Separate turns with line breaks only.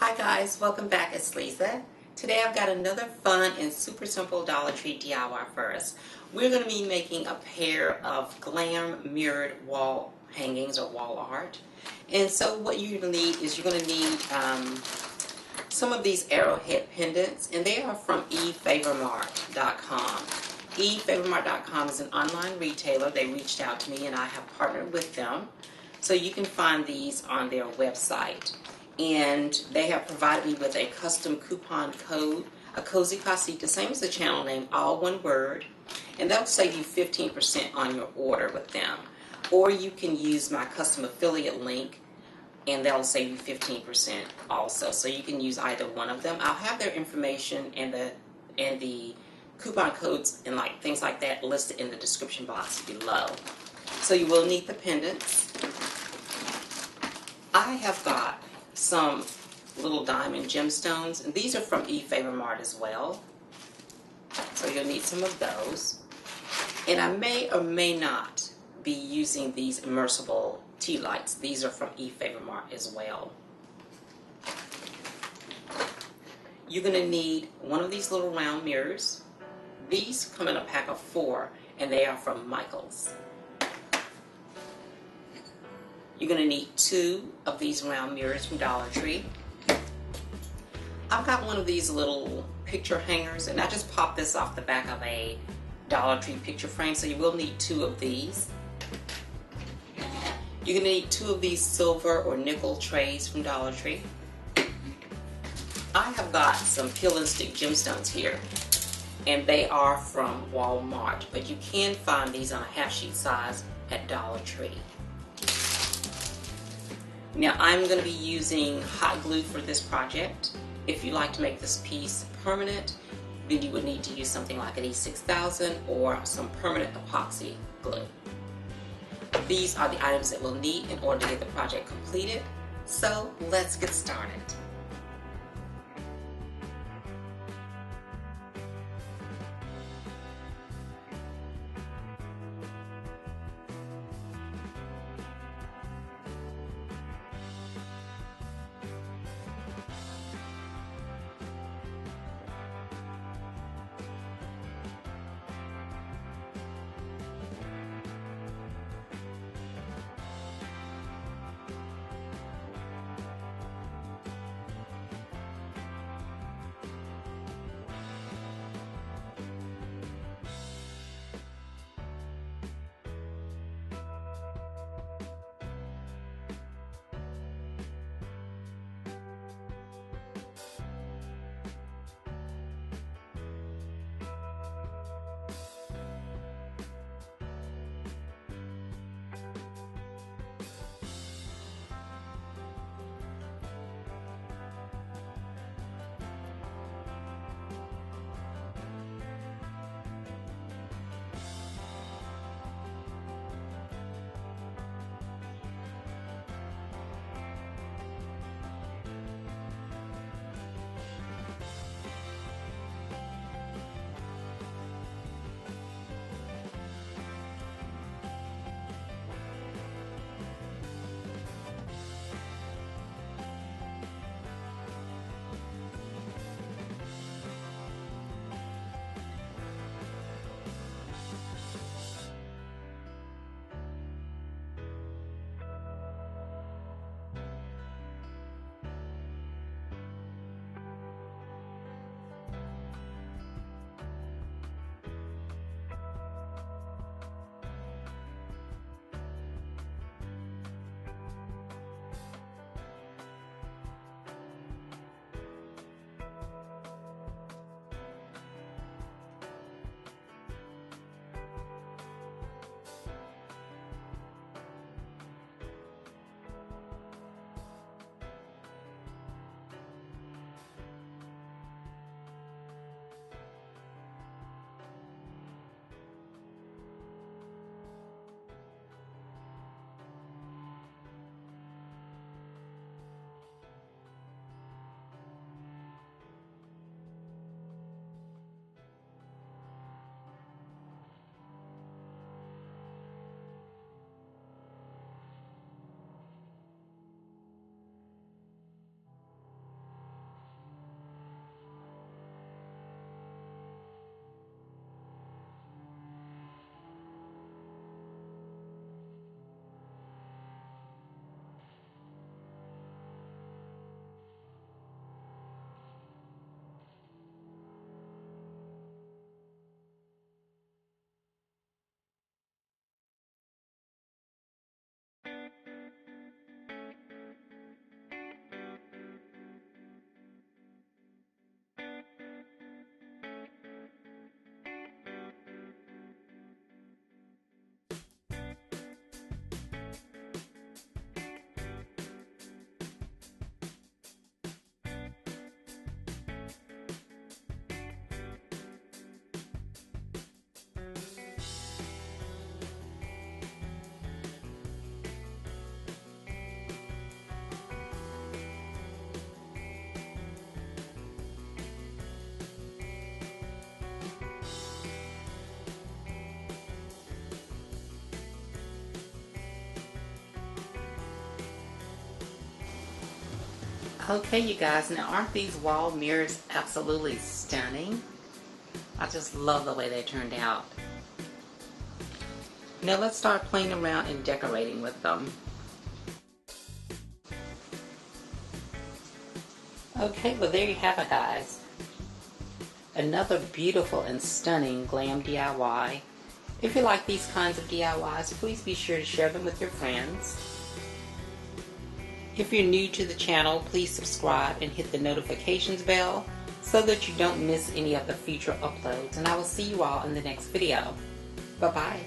Hi guys, welcome back. It's Lisa. Today I've got another fun and super simple Dollar Tree DIY for us. We're going to be making a pair of Glam mirrored wall hangings or wall art. And so what you're going to need is you're going to need some of these Arrowhead pendants, and they are from EFavormart.com. EFavormart.com is an online retailer. They reached out to me and I have partnered with them. So you can find these on their website. And they have provided me with a custom coupon code, a cozy Casita, same as the channel name, all one word, and that'll save you 15% on your order with them. Or you can use my custom affiliate link, and that'll save you 15% also. So you can use either one of them. I'll have their information and the coupon codes and things like that listed in the description box below. So you will need the pendants. I have got some little diamond gemstones, and these are from EFavormart as well, so you'll need some of those. And I may or may not be using these immersible tea lights. These are from EFavormart as well. You're going to need one of these little round mirrors. These come in a pack of 4, and they are from Michaels. You're going to need 2 of these round mirrors from Dollar Tree. I've got one of these little picture hangers, and I just popped this off the back of a Dollar Tree picture frame, so you will need 2 of these. You're going to need 2 of these silver or nickel trays from Dollar Tree. I have got some peel and stick gemstones here, and they are from Walmart, but you can find these on a half sheet size at Dollar Tree. Now I'm going to be using hot glue for this project. If you'd like to make this piece permanent, then you would need to use something like an E6000 or some permanent epoxy glue. These are the items that we'll need in order to get the project completed. So let's get started. Okay, you guys, now aren't these wall mirrors absolutely stunning? I just love the way they turned out. Now let's start playing around and decorating with them. Okay, well there you have it, guys. Another beautiful and stunning Glam DIY. If you like these kinds of DIYs, please be sure to share them with your friends. If you're new to the channel, please subscribe and hit the notifications bell so that you don't miss any of the future uploads. And I will see you all in the next video. Bye-bye.